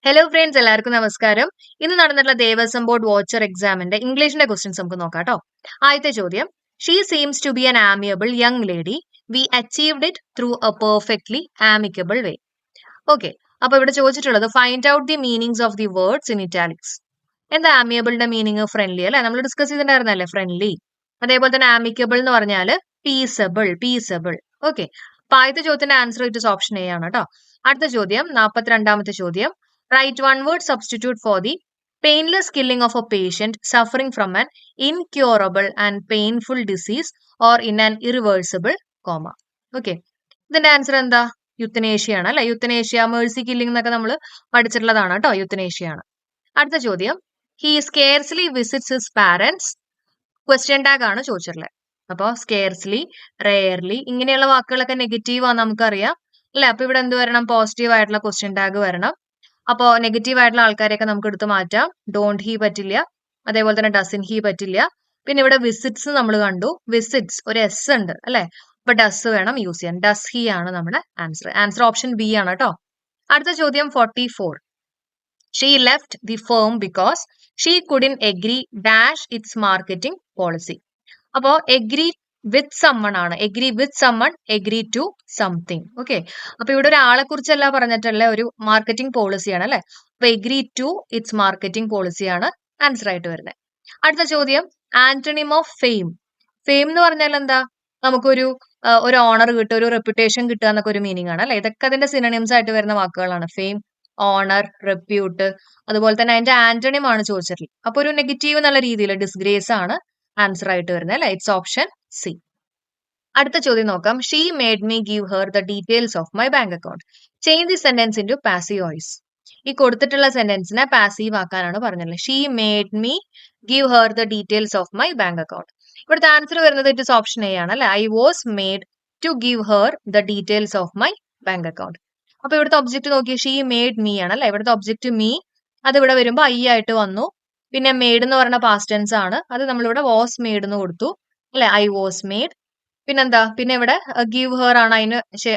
Hello friends, എല്ലാവർക്കും നമസ്കാരം. ഇന്ന് നടന്നിട്ടുള്ള ദേവസ്വം ബോർഡ് വാച്ചർ എക്സാമിന്റെ ഇംഗ്ലീഷിന്റെ ക്വസ്റ്റ്യൻസ് നമുക്ക് നോക്കാം കേട്ടോ. ആദ്യത്തെ ചോദ്യം, she seems to be an amiable young lady. We achieved it through a perfectly amicable way. Okay, അപ്പൊ ഇവിടെ ചോദിച്ചിട്ടുള്ളത് find out the meanings of the words in italics. എന്താ ആമിയബിളിന്റെ മീനിങ്? ഫ്രണ്ട്ലി അല്ലെ, നമ്മൾ ഡിസ്കസ് ചെയ്തിട്ടുണ്ടായിരുന്നല്ലേ ഫ്രണ്ട്ലി. അതേപോലെ തന്നെ ആമിക്കബിൾ എന്ന് പറഞ്ഞാല് പീസബിൾ. ഓക്കെ, അപ്പൊ ആദ്യത്തെ ചോദ്യത്തിന്റെ answer it is option A ആണ് കേട്ടോ. അടുത്ത ചോദ്യം, 42ാമത്തെ ചോദ്യം, write one word substitute for the painless killing of a patient suffering from an incurable and painful disease or in an irreversible coma. Okay, ഇതിന്റെ ആൻസർ എന്താ? യുത്തനേഷ്യ ആണ് അല്ലെ. യുത്തനേഷ്യ, മേഴ്സി കില്ലിംഗ് എന്നൊക്കെ നമ്മൾ പഠിച്ചിട്ടുള്ളതാണ് കേട്ടോ. യുത്തനേഷ്യ ആണ്. അടുത്ത ചോദ്യം, he scarcely visits his parents. Question tag ആണ് ചോദിച്ചിട്ടുള്ളത്. അപ്പോൾ സ്കെയർസ്ലി, റെയർലി ഇങ്ങനെയുള്ള വാക്കുകളൊക്കെ നെഗറ്റീവ് ആണ് നമുക്കറിയാം അല്ലെ. അപ്പൊ ഇവിടെ എന്ത് വരണം? പോസിറ്റീവ് ആയിട്ടുള്ള ക്വസ്റ്റ്യൻ ടാഗ് വരണം. അപ്പോ നെഗറ്റീവ് ആയിട്ടുള്ള ആൾക്കാരെയൊക്കെ നമുക്ക് എടുത്ത് മാറ്റാം. ഡോണ്ട് ഹി പറ്റില്ല, അതേപോലെ തന്നെ ഡസൻ ഹി പറ്റില്ല. പിന്നെ ഇവിടെ വിസിറ്റ്സ് നമ്മൾ കണ്ടു. വിസിറ്റ്സ് ഒരു എസ് ഉണ്ട് അല്ലെ, അപ്പൊ ഡസ് വേണം യൂസ് ചെയ്യാൻ. ഡസ് ഹി ആണ് നമ്മുടെ ആൻസർ. ആൻസർ ഓപ്ഷൻ ബി ആണ് കേട്ടോ. അടുത്ത ചോദ്യം 44. She left the firm because she couldn't agree dash its marketing policy. അപ്പോ എഗ്രി വിത്ത് സമ്മൺ ആണ്. Agree with someone, agree to something. Okay, അപ്പൊ ഇവിടെ ഒരാളെ കുറിച്ചല്ല പറഞ്ഞിട്ടുള്ള ഒരു മാർക്കറ്റിംഗ് പോളിസിയാണ് അല്ലെ. അപ്പൊ എഗ്രി ടു ഇറ്റ്സ് മാർക്കറ്റിംഗ് പോളിസിയാണ് ആൻസർ ആയിട്ട് വരുന്നത്. അടുത്ത ചോദ്യം, ആന്റണിം ഓഫ് ഫെയിം. ഫെയിം എന്ന് പറഞ്ഞാൽ എന്താ? നമുക്കൊരു ഒരു ഓണർ കിട്ടുക, ഒരു റെപ്യൂട്ടേഷൻ കിട്ടുക എന്നൊക്കെ ഒരു മീനിങ് ആണ് അല്ലെ. ഇതൊക്കെ അതിന്റെ സിനണിംസ് ആയിട്ട് വരുന്ന വാക്കുകളാണ്. Fame, honour, repute. അതുപോലെ തന്നെ അതിന്റെ ആന്റണിം ആണ് ചോദിച്ചിട്ടുള്ളത്. അപ്പൊ ഒരു നെഗറ്റീവ് എന്നുള്ള രീതിയിൽ ഡിസ്ഗ്രേസ് ആണ് ആൻസർ ആയിട്ട് വരുന്നത് അല്ലെ. It's option C. അടുത്ത ചോദ്യം നോക്കാം. She made me give her the details of my bank account. Change the sentence into passive voice. ഈ കൊടുത്തിട്ടുള്ള സെന്റൻസിനെ പാസീവ് ആക്കാനാണ് പറഞ്ഞിട്ടുള്ളത്. She made me give her the details of my bank account. ഇവിടുത്തെ answer വരുന്നത് it is option A ആണ് അല്ലെ. I was made to give her the details of my bank account. അപ്പൊ ഇവിടുത്തെ ഒബ്ജക്റ്റ് നോക്കി, ഷീ മേഡ് മീ ആണ് അല്ലെ. ഇവിടുത്തെ ഒബ്ജക്റ്റ് മീ, അത് ഇവിടെ വരുമ്പോൾ ഐ ആയിട്ട് വന്നു. പിന്നെ മെയ്ഡ് എന്ന് പറയുന്ന പാസ്റ്റ് ടെൻസ് ആണ്. അത് നമ്മളിവിടെ വാസ് മെയ്ഡ് എന്ന് കൊടുത്തു അല്ലെ. I was made. പിന്നെന്താ? പിന്നെ ഇവിടെ ഗീവ് ഹെർ ആണ്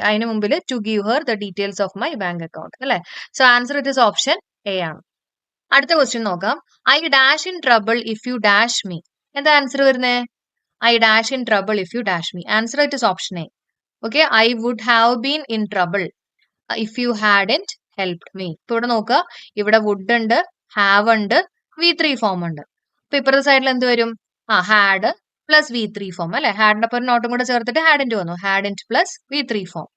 അതിന് മുമ്പിൽ to give her the details of my bank account അല്ലെ. So answer it is option A ആണ്. അടുത്ത ക്വസ്റ്റ്യൻ നോക്കാം. I dash in trouble if you dash me. എന്താ ആൻസർ വരുന്നത്? I dash in trouble if you dash me. Answer it is option A. Okay, I would have been in trouble if you hadn't helped me. ഇപ്പൊ ഇവിടെ നോക്കുക, ഇവിടെ would ഉണ്ട്, have ഉണ്ട്, V3 form ഉണ്ട്. അപ്പൊ ഇപ്പുറത്തെ സൈഡിൽ എന്ത് വരും? ഹാഡ് പ്ലസ് V3 ഫോം അല്ലെ. ഹാഡിന്റെ ഒപ്പം നോട്ടും കൂടെ ചേർത്തിട്ട് ഹാഡിന്റ് വന്നു. ഹാഡിന്റ് പ്ലസ് V3 ഫോം.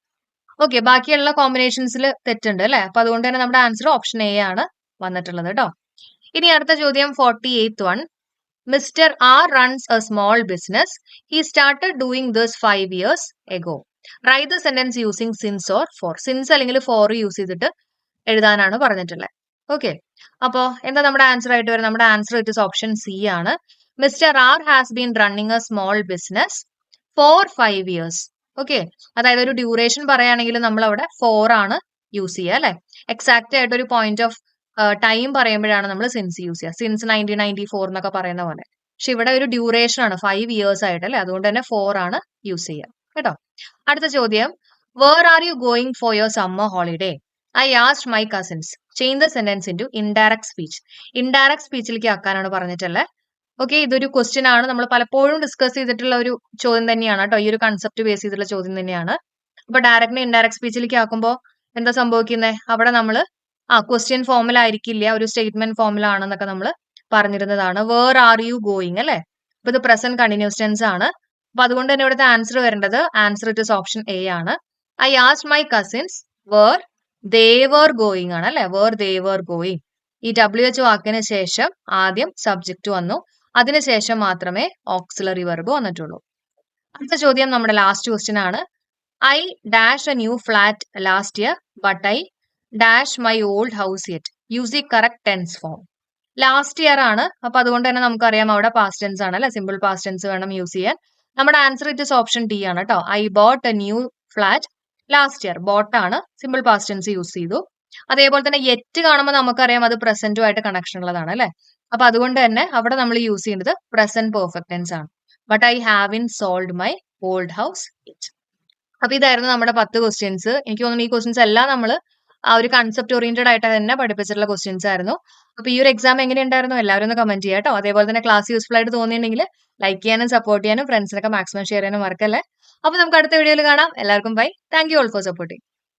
ഓക്കെ, ബാക്കിയുള്ള കോമ്പിനേഷൻസിൽ തെറ്റുണ്ട് അല്ലെ. അപ്പൊ അതുകൊണ്ട് തന്നെ നമ്മുടെ ആൻസർ ഓപ്ഷൻ എ ആണ് വന്നിട്ടുള്ളത് കേട്ടോ. ഇനി അടുത്ത ചോദ്യം 48th one. Mister R runs a small business. He started doing this 5 years ago. Write the sentence using since or for. Since അല്ലെങ്കിൽ ഫോർ യൂസ് ചെയ്തിട്ട് എഴുതാനാണ് പറഞ്ഞിട്ടുള്ളത്. ഓക്കെ, അപ്പോ എന്താ നമ്മുടെ ആൻസർ ആയിട്ട് വരുന്നത്? നമ്മുടെ answer it is option C ആണ്. Mister R has been running a small business for 5 years. Okay, അതായത് ഒരു ഡ്യൂറേഷൻ പറയുകയാണെങ്കിൽ നമ്മൾ അവിടെ ഫോർ ആണ് യൂസ് ചെയ്യുക അല്ലെ. എക്സാക്ട് ആയിട്ട് ഒരു പോയിന്റ് ഓഫ് ടൈം പറയുമ്പോഴാണ് നമ്മൾ സിൻസ് യൂസ് ചെയ്യുക. സിൻസ് 1994 എന്നൊക്കെ പറയുന്ന പോലെ. പക്ഷെ ഇവിടെ ഒരു ഡ്യൂറേഷൻ ആണ് 5 years ആയിട്ട് അല്ലെ. അതുകൊണ്ട് തന്നെ ഫോർ ആണ് യൂസ് ചെയ്യുക കേട്ടോ. അടുത്ത ചോദ്യം, where are you going for your summer holiday? I asked my cousins. Change the sentence into indirect speech. Indirect സ്പീച്ചിലേക്ക് ആക്കാനാണ് പറഞ്ഞിട്ടുള്ളത്. ഓക്കെ, ഇതൊരു ക്വസ്റ്റ്യൻ ആണ്. നമ്മൾ പലപ്പോഴും ഡിസ്കസ് ചെയ്തിട്ടുള്ള ഒരു ചോദ്യം തന്നെയാണ് കേട്ടോ. ഈ ഒരു കൺസെപ്റ്റ് ബേസ് ചെയ്തിട്ടുള്ള ചോദ്യം തന്നെയാണ്. അപ്പൊ ഡയറക്റ്റ് ഇൻഡയറക്ട് സ്പീച്ചിലേക്ക് ആക്കുമ്പോൾ എന്താ സംഭവിക്കുന്നത്? അവിടെ നമ്മൾ ക്വസ്റ്റ്യൻ ഫോമിലായിരിക്കില്ല, ഒരു സ്റ്റേറ്റ്മെന്റ് ഫോമിലാണെന്നൊക്കെ നമ്മൾ പറഞ്ഞിരുന്നതാണ്. വേർ ആർ യു ഗോയിങ് അല്ലെ. അപ്പൊ ഇത് പ്രസന്റ് കണ്ടിന്യൂസ് ടെൻസ് ആണ്. അപ്പൊ അതുകൊണ്ട് തന്നെ ഇവിടുത്തെ ആൻസർ വരേണ്ടത് answer it is option A ആണ്. I asked my cousins where they were going ആണ് അല്ലെ. Where they were going. ഈ WH വാക്കിന് ശേഷം ആദ്യം സബ്ജക്റ്റ് വന്നു, അതിനുശേഷം മാത്രമേ ഓക്സിലറി വെർബ് വന്നിട്ടുള്ളൂ. അടുത്ത ചോദ്യം നമ്മുടെ ലാസ്റ്റ് ക്വസ്റ്റ്യൻ ആണ്. I dash a new flat last year but I dash my old house yet. Use the correct tense form. Last year ആണ്. അപ്പൊ അതുകൊണ്ട് തന്നെ നമുക്കറിയാം അവിടെ പാസ്റ്റ് ടെൻസ് ആണ് അല്ലെ. സിമ്പിൾ പാസ്റ്റ് ടെൻസ് വേണം യൂസ് ചെയ്യാൻ. നമ്മുടെ answer it is option D ആണ് കേട്ടോ. I boat A new flat last year. Boat ആണ്, സിമ്പിൾ പാസ്റ്റ് ടെൻസ് യൂസ് ചെയ്തു. അതേപോലെ തന്നെ യെറ്റ് കാണുമ്പോൾ നമുക്കറിയാം അത് പ്രസന്റുമായിട്ട് കണക്ഷൻ ഉള്ളതാണ് അല്ലെ. അപ്പൊ അതുകൊണ്ട് തന്നെ അവിടെ നമ്മൾ യൂസ് ചെയ്യുന്നത് പ്രസന്റ് പെർഫെക്റ്റ് ടെൻസ് ആണ്. But I have in sold my old house yet. അപ്പൊ ഇതായിരുന്നു നമ്മുടെ 10 ക്വസ്റ്റ്യൻസ്. എനിക്ക് തോന്നുന്നു ഈ ക്വസ്റ്റ്യൻസ് എല്ലാം നമ്മൾ ആ ഒരു കൺസെപ്റ്റ് ഓറിയന്റഡ് ആയിട്ട് തന്നെ പഠിപ്പിച്ചിട്ടുള്ള ക്വസ്റ്റ്യൻസ് ആയിരുന്നു. അപ്പൊ ഈ ഒരു എക്സാം എങ്ങനെയുണ്ടായിരുന്നു എല്ലാവരും ഒന്ന് കമന്റ് ചെയ്യാം കേട്ടോ. അതേപോലെ തന്നെ ക്ലാസ് യൂസ്ഫുൾ ആയിട്ട് തോന്നിയിട്ടുണ്ടെങ്കിൽ ലൈക്ക് ചെയ്യാനും സപ്പോർട്ട് ചെയ്യാനും ഫ്രണ്ട്സിനൊക്കെ മാക്സിമം ഷെയർ ചെയ്യാനും മറക്കല്ലേ. അപ്പൊ നമുക്ക് അടുത്ത വീഡിയോയിൽ കാണാം. എല്ലാവർക്കും bye. Thank you all for supporting.